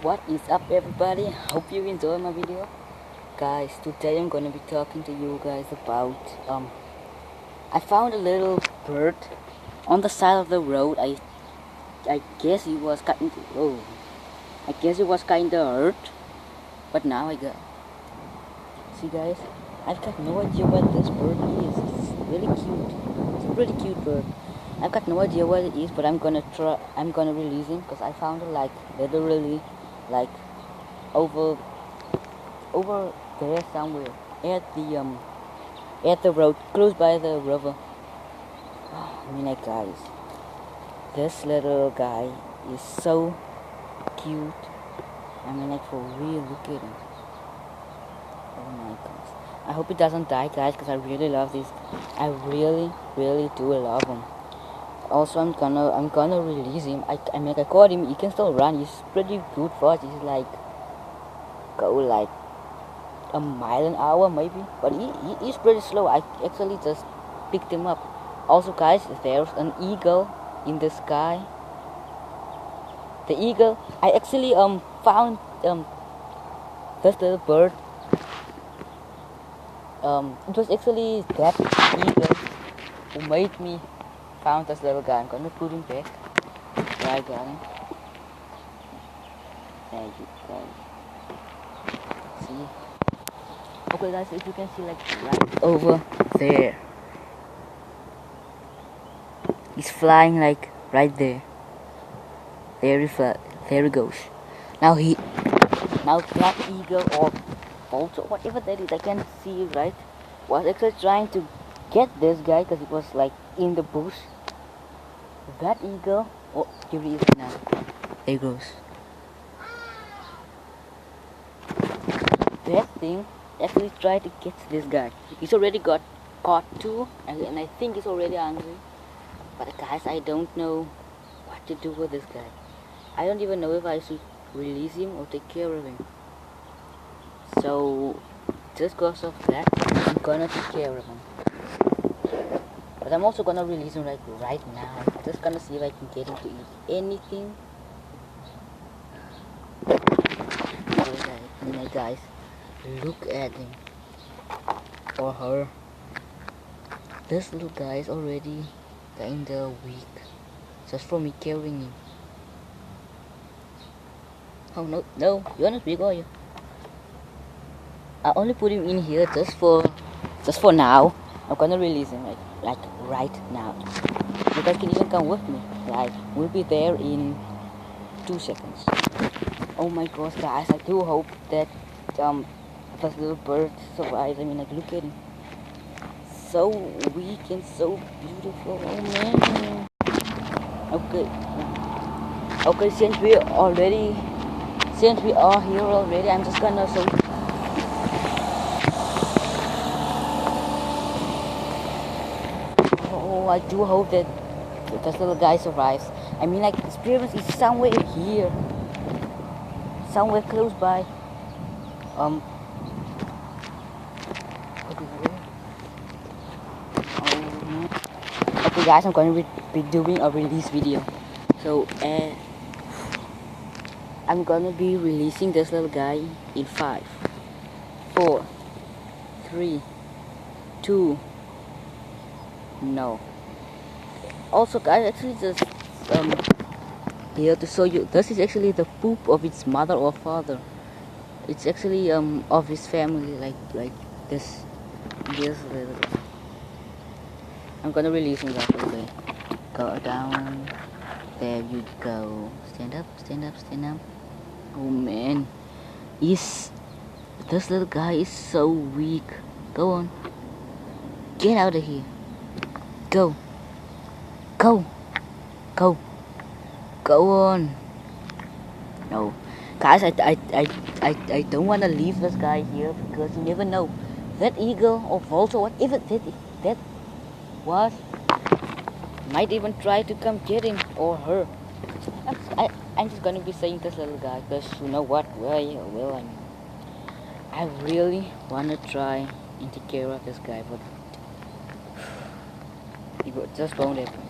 What is up, everybody? Hope you enjoy my video. Guys, today I'm gonna be talking to you guys about I found a little bird on the side of the road. I guess it was kinda hurt, but now I got see, guys, I've got no idea what this bird is. It's really cute. It's a pretty cute bird. I've got no idea what it is, but I'm gonna release him because I found it like literally like over there somewhere at the road close by the river. I mean, like, guys, this little guy is so cute. I mean, like, for real, look at him. Oh my gosh, I hope he doesn't die, guys, because I really love this. I really do love him. Also, I'm gonna release him. I mean, I caught him. He can still run. He's pretty good for us. He's like go like a mile an hour maybe, but he's pretty slow. I actually just picked him up. Also, guys, there's an eagle in the sky. The eagle, I actually found this little bird. It was actually that eagle who made me found this little guy. I'm gonna put him back. There I got him. There you go. See? Okay, guys, if you can see, like, right over there, he's flying like right there. There he goes. Now that eagle or vulture, whatever that is, I can't see it right, was actually trying to get this guy because it was like in the bush. That eagle, oh, here he is now. There he goes. That thing actually tried to catch this guy. He's already got caught too, and I think he's already angry. But guys, I don't know what to do with this guy. I don't even know if I should release him or take care of him. So just because of that, I'm gonna take care of him. But I'm also gonna release him like right now. I'm just gonna see if I can get him to eat anything. Okay, guys, look at him or her. This little guy is already kinda weak just for me carrying him. Oh no, you're not big, are you? I only put him in here just for now. I'm gonna release him like right now. You guys can even come with me. Like, we'll be there in 2 seconds. Oh my gosh, guys, I do hope that this little bird survives. I mean, like, look at him. So weak and so beautiful. Oh man. Okay, since we are here already, I'm just gonna show. Oh, I do hope that this little guy survives. I mean, like, the spirit is somewhere here, somewhere close by. Okay, guys, I'm going to be doing a release video. So, I'm gonna be releasing this little guy in 5, 4, 3, 2. No. Also, guys, actually just here to show you, this is actually the poop of its mother or father. It's actually of his family, like this little guy. I'm gonna release him, guys. Okay, go down. There you go. Stand up. Oh man, this little guy is so weak. Go on, get out of here. Go on. No, guys, I don't want to leave this guy here because you never know. That eagle or vulture, whatever that was, might even try to come get him or her. I'm just gonna be saying this little guy because you know what? Well, I really wanna try and take care of this guy, but he just won't happen.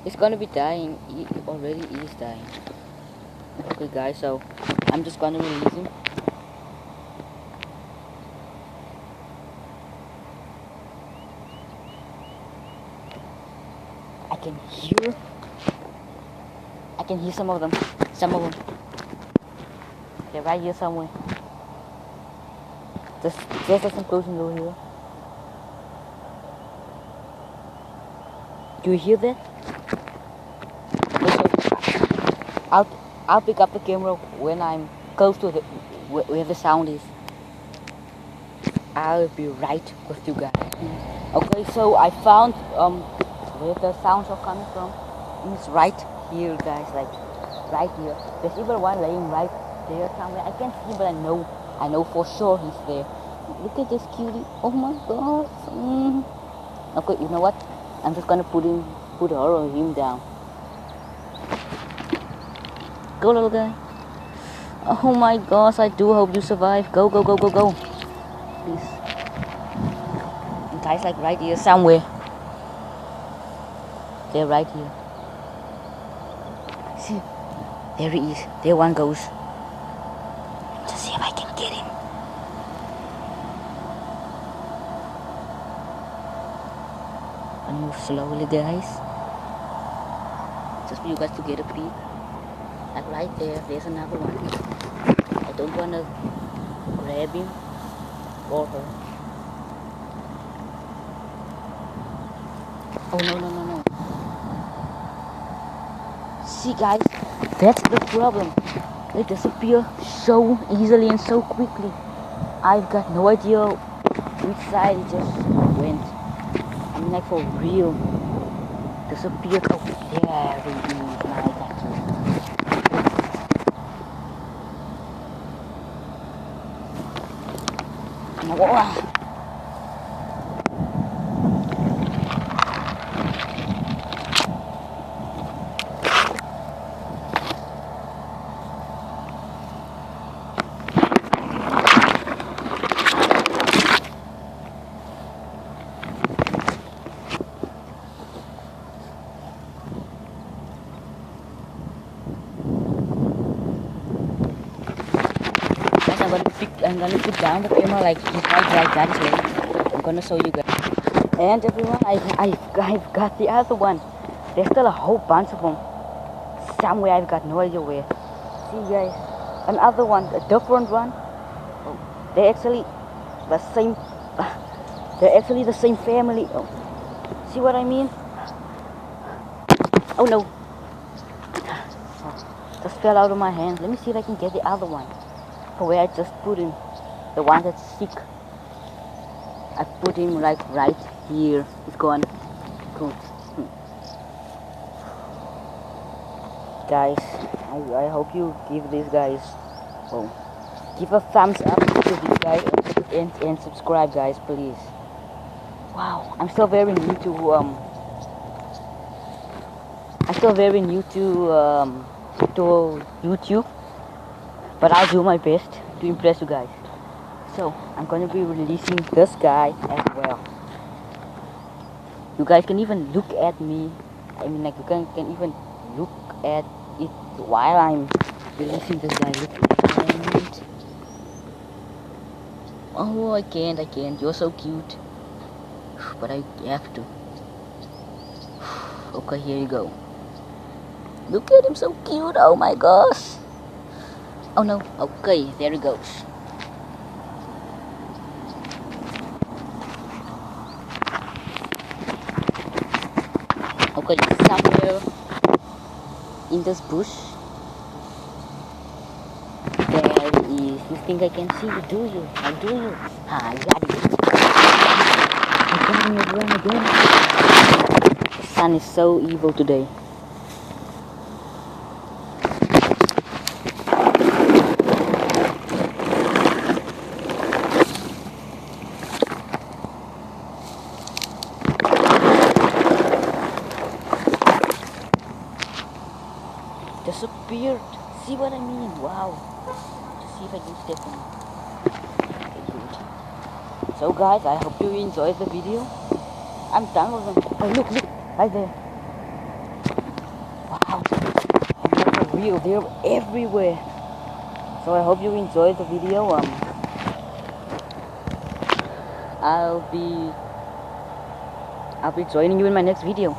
He's gonna be dying. He already is dying. Okay, guys, so I'm just gonna release him. I can hear some of them. They're right here somewhere. Just some closing door here. Do you hear that? I'll pick up the camera when I'm close to the where the sound is. I'll be right with you guys. Okay, so I found where the sounds are coming from. It's right here, guys. Like right here. There's even one laying right there somewhere. I can't see, but I know for sure he's there. Look at this cutie. Oh my god. Okay, you know what? I'm just gonna put her or him down. Go, little guy. Oh my gosh, I do hope you survive. Go. Please. The guy's like right here somewhere. They're right here. See? There he is. There one goes. Just see if I can get him. I move slowly, guys. Just for you guys to get a peek. Like right there, there's another one. I don't want to grab him or her. Oh no. See guys, that's the problem. They disappear so easily and so quickly. I've got no idea which side it just went. I mean like for real. Disappeared. Oh, there he is. Now I got you. Wow. I'm gonna put down the camera like that way. I'm gonna show you guys. And everyone, I've got the other one. There's still a whole bunch of them. Somewhere I've got no idea where. See guys, another one, a different one. Oh, they're actually the same. They're actually the same family. Oh, see what I mean? Oh no! Oh, just fell out of my hand. Let me see if I can get the other one. Where I just put him, the one that's sick. I put him like right here. It's gone. Good. Guys, I hope you give these guys, give a thumbs up to these guys and subscribe, guys, please. Wow, I'm still very new to YouTube. But I'll do my best to impress you guys. So, I'm going to be releasing this guy as well. You guys can even look at me. I mean, like, you can even look at it while I'm releasing this guy. Look at it. Oh, I can't. You're so cute. But I have to. Okay, here you go. Look at him, so cute. Oh my gosh. Oh no, okay, there it goes. Okay, somewhere in this bush, there is, you think I can see you, do you? How do you? I got it. Again. The sun is so evil today. Disappeared. See what I mean? Wow. Just see if I can step in. Okay, good. So guys, I hope you enjoyed the video. I'm done with them. Oh look, right there. Wow. And for real, they're everywhere. So I hope you enjoyed the video. I'll be joining you in my next video.